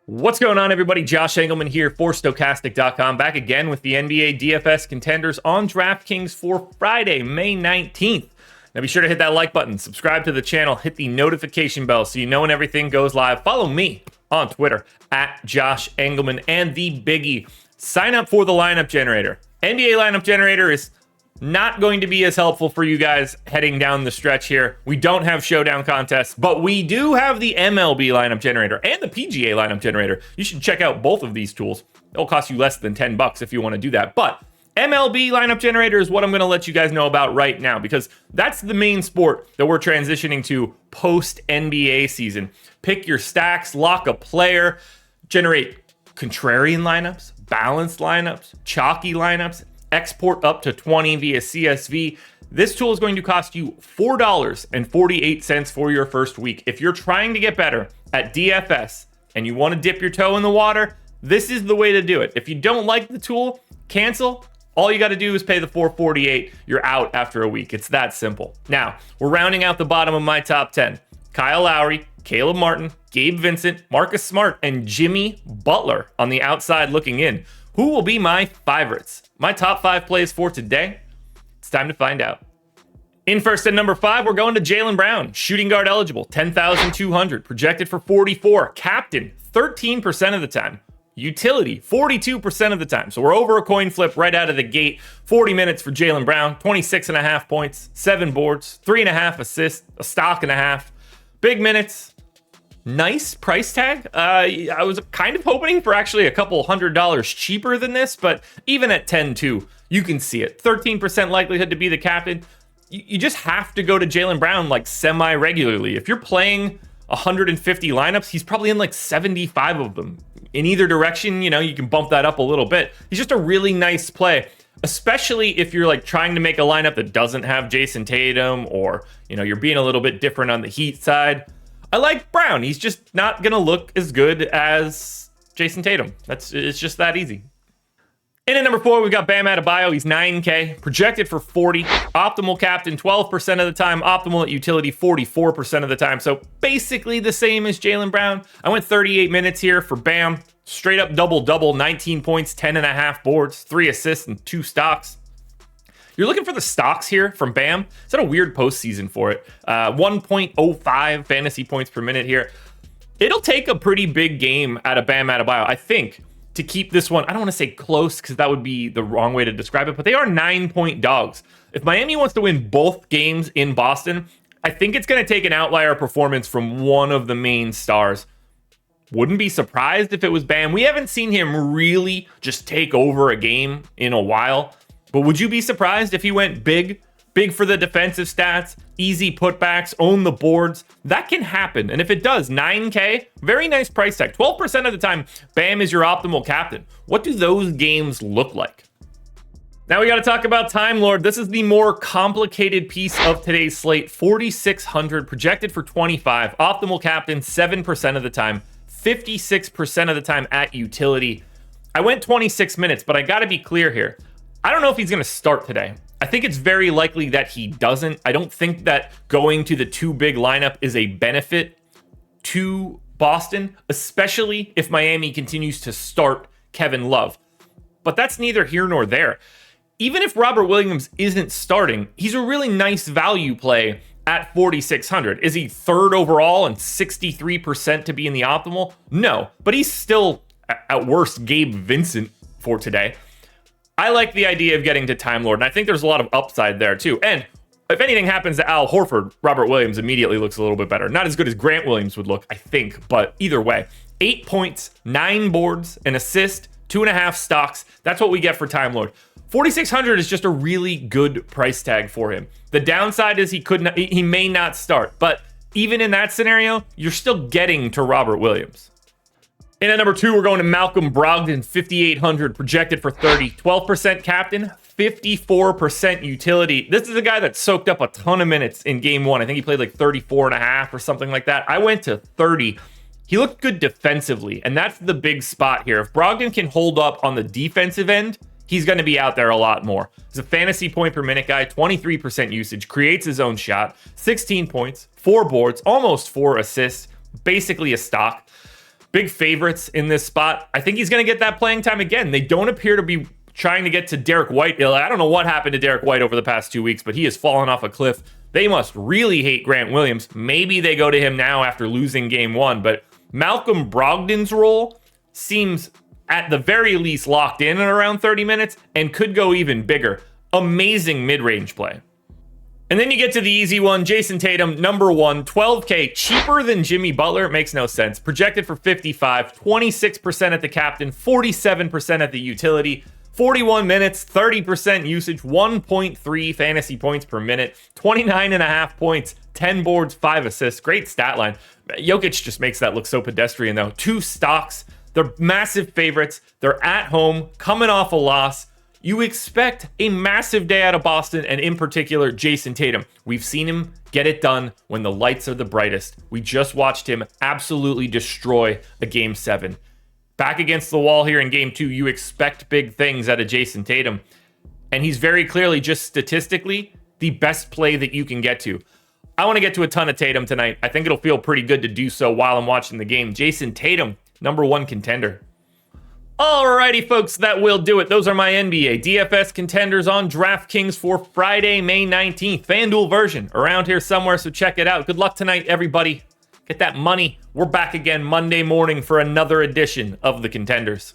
What's going on, everybody? Josh Engleman here for Stokastic.com, back again with the NBA DFS contenders on DraftKings for Friday, May 19th. Now be sure to hit that like button, subscribe to the channel, hit the notification bell so you know when everything goes live. Follow me on Twitter at Josh Engleman, and the biggie, sign up for the lineup generator. NBA lineup generator is not going to be as helpful for you guys heading down the stretch here. We don't have showdown contests, but we do have the MLB lineup generator and the PGA lineup generator. You should check out both of these tools. It'll cost you less than $10 if you want to do that. But MLB lineup generator is what I'm going to let you guys know about right now, because that's the main sport that we're transitioning to post NBA season. Pick your stacks, lock a player, generate contrarian lineups, balanced lineups, chalky lineups, export up to 20 via CSV. This tool is going to cost you $4.48 for your first week. If you're trying to get better at DFS and you want to dip your toe in the water, this is the way to do it. If you don't like the tool, cancel. All you got to do is pay the $4.48. You're out after a week. It's that simple. Now, we're rounding out the bottom of my top 10. Kyle Lowry, Caleb Martin, Gabe Vincent, Marcus Smart, and Jimmy Butler on the outside looking in. Who will be my favorites? My top 5 plays for today? It's time to find out. In first at number 5, we're going to Jalen Brown. Shooting guard eligible, 10,200. Projected for 44. Captain, 13% of the time. Utility, 42% of the time. So we're over a coin flip right out of the gate. 40 minutes for Jalen Brown, 26.5 points, 7 boards, 3.5 assists, a stock and a half. Big minutes. Nice price tag. I was kind of hoping for actually a couple $100 cheaper than this, but even at 10-2, you can see it. 13% likelihood to be the captain. You just have to go to Jalen Brown like semi-regularly. If you're playing 150 lineups, he's probably in like 75 of them. In either direction, you can bump that up a little bit. He's just a really nice play, especially if you're like trying to make a lineup that doesn't have Jason Tatum, or you're being a little bit different on the Heat side. I like Brown. He's just not going to look as good as Jason Tatum. It's just that easy. In at number 4, we've got Bam Adebayo. He's 9K, projected for 40. Optimal captain 12% of the time. Optimal at utility 44% of the time. So basically the same as Jalen Brown. I went 38 minutes here for Bam. Straight up double-double, 19 points, 10.5 boards, 3 assists, and 2 stocks. You're looking for the stocks here from Bam. It's had a weird postseason for it. 1.05 fantasy points per minute here. It'll take a pretty big game out of Bam Adebayo, I think, to keep this one. I don't want to say close because that would be the wrong way to describe it, but they are 9-point dogs. If Miami wants to win both games in Boston, I think it's going to take an outlier performance from one of the main stars. Wouldn't be surprised if it was Bam. We haven't seen him really just take over a game in a while. But would you be surprised if he went big? Big for the defensive stats, easy putbacks, own the boards. That can happen. And if it does, 9K, very nice price tag. 12% of the time, Bam is your optimal captain. What do those games look like? Now we got to talk about Time Lord. This is the more complicated piece of today's slate. 4,600, projected for 25. Optimal captain, 7% of the time. 56% of the time at utility. I went 26 minutes, but I got to be clear here. I don't know if he's going to start today. I think it's very likely that he doesn't. I don't think that going to the 2 big lineup is a benefit to Boston, especially if Miami continues to start Kevin Love. But that's neither here nor there. Even if Robert Williams isn't starting, he's a really nice value play at 4,600. Is he 3rd overall and 63% to be in the optimal? No, but he's still, at worst, Gabe Vincent for today. I like the idea of getting to Time Lord, and I think there's a lot of upside there too. And if anything happens to Al Horford, Robert Williams immediately looks a little bit better. Not as good as Grant Williams would look, I think, but either way. 8 points, 9 boards, an assist, 2.5 stocks. That's what we get for Time Lord. 4,600 is just a really good price tag for him. The downside is he may not start, but even in that scenario, you're still getting to Robert Williams. In at number 2, we're going to Malcolm Brogden, 5,800, projected for 30. 12% captain, 54% utility. This is a guy that soaked up a ton of minutes in game 1. I think he played like 34.5 or something like that. I went to 30. He looked good defensively, and that's the big spot here. If Brogden can hold up on the defensive end, he's going to be out there a lot more. He's a fantasy point per minute guy, 23% usage, creates his own shot, 16 points, 4 boards, almost 4 assists, basically a stock. big favorites in this spot. I think he's going to get that playing time again. They don't appear to be trying to get to Derek White. I don't know what happened to Derek White over the past 2 weeks, but he has fallen off a cliff. They must really hate Grant Williams. Maybe they go to him now after losing game 1, but Malcolm Brogdon's role seems at the very least locked in at around 30 minutes and could go even bigger. Amazing mid-range play. And then you get to the easy one, Jason Tatum, number 1, 12K, cheaper than Jimmy Butler. It makes no sense. Projected for 55, 26% at the captain, 47% at the utility, 41 minutes, 30% usage, 1.3 fantasy points per minute, 29.5 points, 10 boards, 5 assists. Great stat line. Jokic just makes that look so pedestrian, though. 2 stocks. They're massive favorites. They're at home, coming off a loss. You expect a massive day out of Boston, and in particular, Jason Tatum. We've seen him get it done when the lights are the brightest. We just watched him absolutely destroy a Game 7. Back against the wall here in Game 2, you expect big things out of Jason Tatum. And he's very clearly, just statistically, the best play that you can get to. I want to get to a ton of Tatum tonight. I think it'll feel pretty good to do so while I'm watching the game. Jason Tatum, number 1 contender. Alrighty, folks, that will do it. Those are my NBA DFS contenders on DraftKings for Friday, May 19th. FanDuel version around here somewhere, so check it out. Good luck tonight, everybody. Get that money. We're back again Monday morning for another edition of the Contenders.